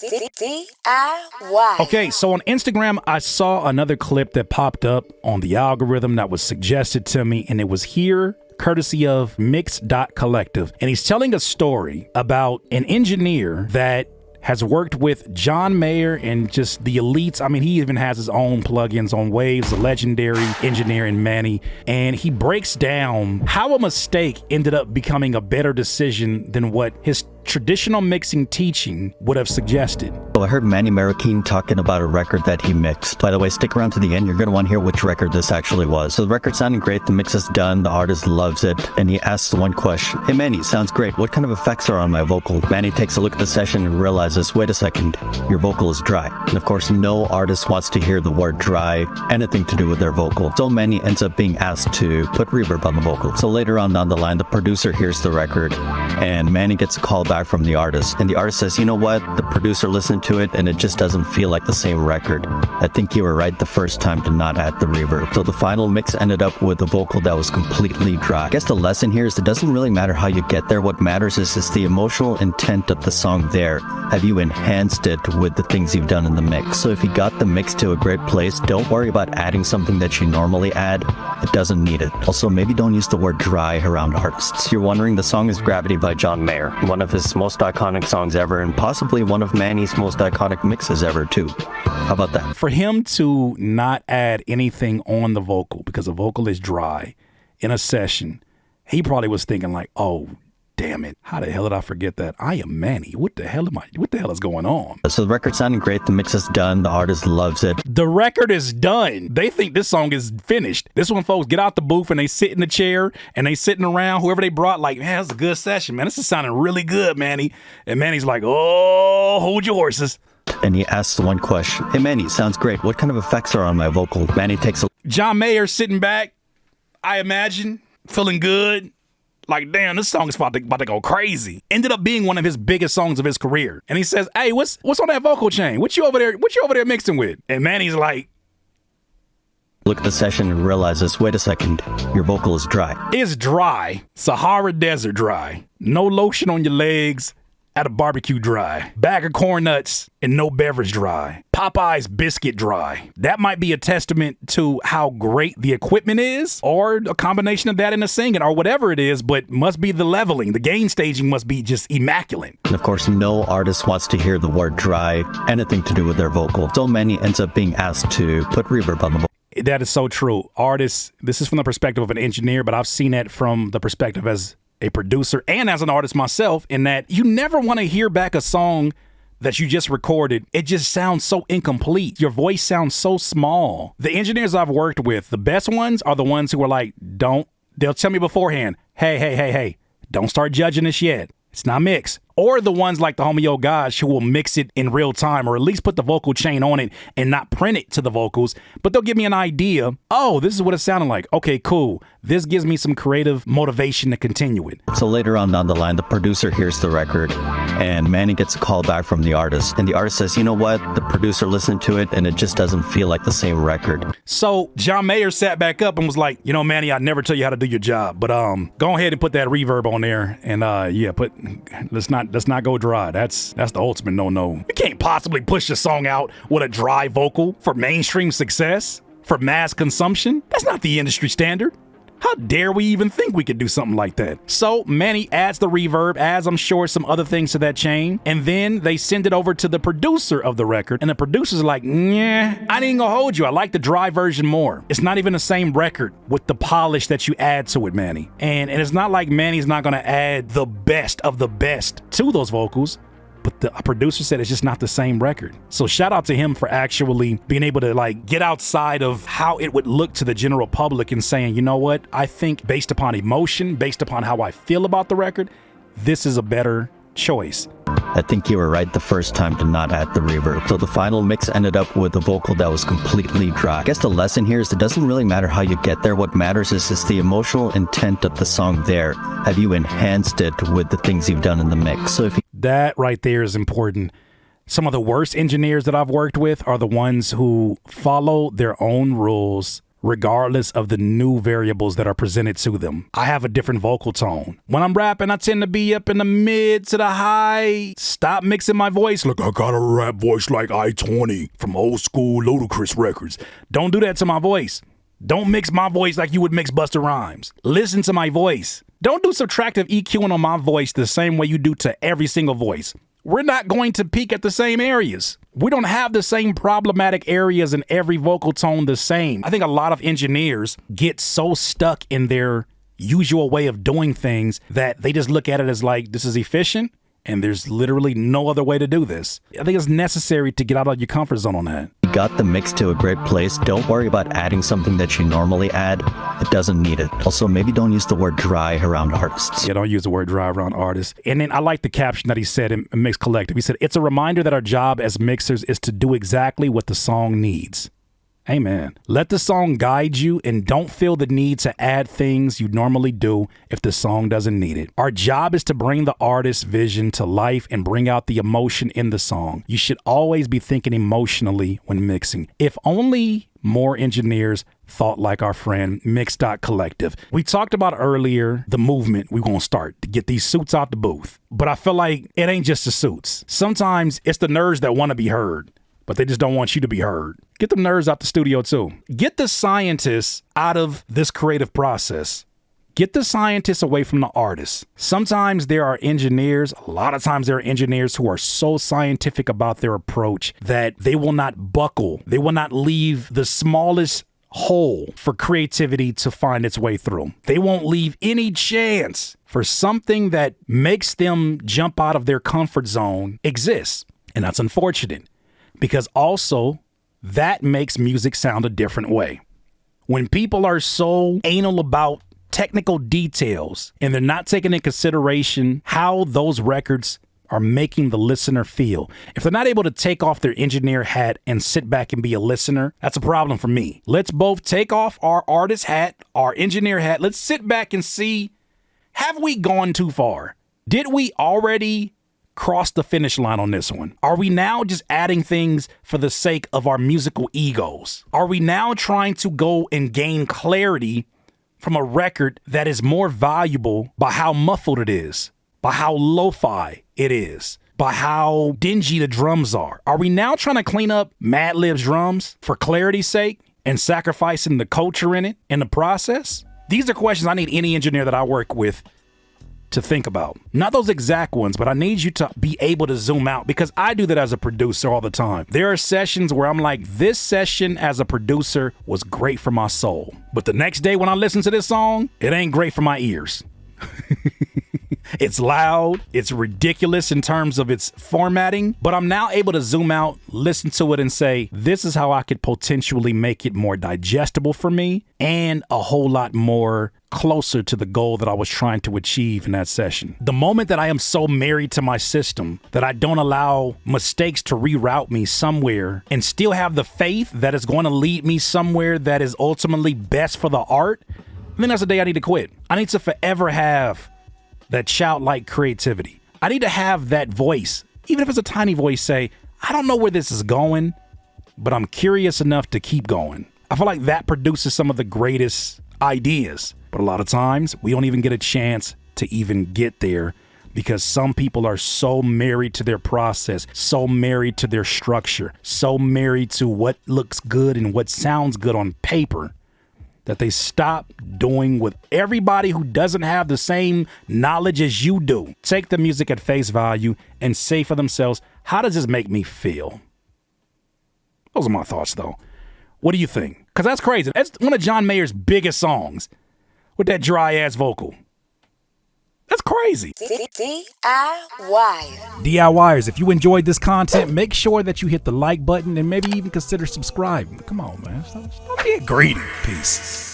DIY. Okay, so on Instagram, I saw another clip that popped up on the algorithm that was suggested to me, and it was here courtesy of Mix.Collective. And he's telling a story about an engineer that has worked with John Mayer and just the elites. I mean, he even has his own plugins on Waves, the legendary engineer in Manny. And he breaks down how a mistake ended up becoming a better decision than what his traditional mixing teaching would have suggested. So I heard Manny Marroquin talking about a record that he mixed. By the way, stick around to the end. You're going to want to hear which record this actually was. So the record sounded great. The mix is done. The artist loves it. And he asks one question. Hey, Manny, sounds great. What kind of effects are on my vocal? Manny takes a look at the session and realizes, wait a second, your vocal is dry. And of course, no artist wants to hear the word dry, anything to do with their vocal. So Manny ends up being asked to put reverb on the vocal. So later on down the line, the producer hears the record and Manny gets a call back from the artist. And the artist says, you know what? The producer listened to it and it just doesn't feel like the same record. I think you were right the first time to not add the reverb. So the final mix ended up with a vocal that was completely dry. I guess the lesson here is it doesn't really matter how you get there. What matters is the emotional intent of the song there. Have you enhanced it with the things you've done in the mix? So if you got the mix to a great place, don't worry about adding something that you normally add. It doesn't need it. Also, maybe don't use the word dry around artists. You're wondering, the song is Gravity by John Mayer, one of his most iconic songs ever, and possibly one of Manny's most iconic mixes ever too. How about that? For him to not add anything on the vocal because the vocal is dry in a session, he probably was thinking like, oh, damn it. How the hell did I forget that? I am Manny. What the hell is going on? So the record sounded great. The mix is done. The artist loves it. The record is done. They think this song is finished. This one, folks, get out the booth and they sit in the chair and they sitting around, whoever they brought, like, man, that's a good session, man. This is sounding really good, Manny. And Manny's like, oh, hold your horses. And he asks one question. Hey, Manny, sounds great. What kind of effects are on my vocal? Manny takes a... John Mayer sitting back, I imagine, feeling good. Like, damn, this song is about to go crazy. Ended up being one of his biggest songs of his career. And he says, hey, what's on that vocal chain? What you over there mixing with? And Manny's like, look at the session and realizes, wait a second, your vocal is dry. It's dry. Sahara Desert dry. No lotion on your legs at a barbecue dry. Bag of corn nuts and no beverage dry. Popeye's biscuit dry. That might be a testament to how great the equipment is, or a combination of that and the singing, or whatever it is, but must be the leveling. The gain staging must be just immaculate. And of course, no artist wants to hear the word dry, anything to do with their vocal. So Manny ends up being asked to put reverb on the vocal. That is so true. Artists, this is from the perspective of an engineer, but I've seen it from the perspective as a producer and as an artist myself, in that you never want to hear back a song that you just recorded. It just sounds so incomplete. Your voice sounds so small. The engineers I've worked with, the best ones are the ones who are like, they'll tell me beforehand, hey, don't start judging this yet. It's not mixed. Or the ones like the homie Yo Gosh who will mix it in real time, or at least put the vocal chain on it and not print it to the vocals, but they'll give me an idea. Oh, this is what it sounded like. Okay, cool. This gives me some creative motivation to continue it. So later on down the line, the producer hears the record and Manny gets a call back from the artist. And the artist says, you know what? The producer listened to it and it just doesn't feel like the same record. So John Mayer sat back up and was like, you know, Manny, I'd never tell you how to do your job, but go ahead and put that reverb on there. And let's not go dry. That's the ultimate no-no. You can't possibly push the song out with a dry vocal for mainstream success, for mass consumption. That's not the industry standard. How dare we even think we could do something like that? So Manny adds the reverb, adds, I'm sure, some other things to that chain, and then they send it over to the producer of the record, and the producer's like, nah, I ain't gonna hold you. I like the dry version more. It's not even the same record with the polish that you add to it, Manny. And it's not like Manny's not gonna add the best of the best to those vocals, but the producer said it's just not the same record. So shout out to him for actually being able to like get outside of how it would look to the general public and saying, you know what, I think based upon emotion, based upon how I feel about the record, this is a better choice. I think you were right the first time to not add the reverb. So the final mix ended up with a vocal that was completely dry. I guess the lesson here is it doesn't really matter how you get there. What matters is the emotional intent of the song there. Have you enhanced it with the things you've done in the mix? So that right there is important. Some of the worst engineers that I've worked with are the ones who follow their own rules regardless of the new variables that are presented to them. I have a different vocal tone. When I'm rapping, I tend to be up in the mid to the high. Stop mixing my voice. Look, I got a rap voice like I-20 from old school Ludacris records. Don't do that to my voice. Don't mix my voice like you would mix Busta Rhymes. Listen to my voice. Don't do subtractive EQing on my voice the same way you do to every single voice. We're not going to peak at the same areas. We don't have the same problematic areas in every vocal tone the same. I think a lot of engineers get so stuck in their usual way of doing things that they just look at it as like, this is efficient and there's literally no other way to do this. I think it's necessary to get out of your comfort zone on that. You got the mix to a great place. Don't worry about adding something that you normally add. It doesn't need it. Also, maybe don't use the word dry around artists. Yeah, don't use the word dry around artists. And then I like the caption that he said in Mix Collective. He said, it's a reminder that our job as mixers is to do exactly what the song needs. Amen. Let the song guide you and don't feel the need to add things you normally do if the song doesn't need it. Our job is to bring the artist's vision to life and bring out the emotion in the song. You should always be thinking emotionally when mixing. If only more engineers thought like our friend Mix.Collective. We talked about earlier the movement we're going to start to get these suits out the booth. But I feel like it ain't just the suits. Sometimes it's the nerds that want to be heard, but they just don't want you to be heard. Get them nerds out the studio too. Get the scientists out of this creative process. Get the scientists away from the artists. Sometimes there are engineers, a lot of times there are engineers who are so scientific about their approach that they will not buckle. They will not leave the smallest hole for creativity to find its way through. They won't leave any chance for something that makes them jump out of their comfort zone exists. And that's unfortunate because also that makes music sound a different way. When people are so anal about technical details and they're not taking into consideration how those records are making the listener feel. If they're not able to take off their engineer hat and sit back and be a listener, that's a problem for me. Let's both take off our artist hat, our engineer hat. Let's sit back and see, have we gone too far? Did we already cross the finish line on this one? Are we now just adding things for the sake of our musical egos? Are we now trying to go and gain clarity from a record that is more valuable by how muffled it is, by how lo-fi it is, by how dingy the drums are? Are we now trying to clean up Madlib's drums for clarity's sake and sacrificing the culture in it in the process? These are questions I need any engineer that I work with to think about. Not those exact ones, but I need you to be able to zoom out because I do that as a producer all the time. There are sessions where I'm like, this session as a producer was great for my soul. But the next day when I listen to this song, it ain't great for my ears. It's loud, it's ridiculous in terms of its formatting, but I'm now able to zoom out, listen to it and say, this is how I could potentially make it more digestible for me and a whole lot more closer to the goal that I was trying to achieve in that session. The moment that I am so married to my system that I don't allow mistakes to reroute me somewhere and still have the faith that it's going to lead me somewhere that is ultimately best for the art, I think that's the day I need to quit. I need to forever have that childlike creativity. I need to have that voice, even if it's a tiny voice, say, I don't know where this is going, but I'm curious enough to keep going. I feel like that produces some of the greatest ideas. But a lot of times we don't even get a chance to even get there because some people are so married to their process, so married to their structure, so married to what looks good and what sounds good on paper that they stop doing what everybody who doesn't have the same knowledge as you do. Take the music at face value and say for themselves, how does this make me feel? Those are my thoughts though. What do you think? Because that's crazy. That's one of John Mayer's biggest songs with that dry ass vocal. That's crazy. DIYers, if you enjoyed this content, make sure that you hit the like button and maybe even consider subscribing. Come on, man. Don't be greedy. Peace.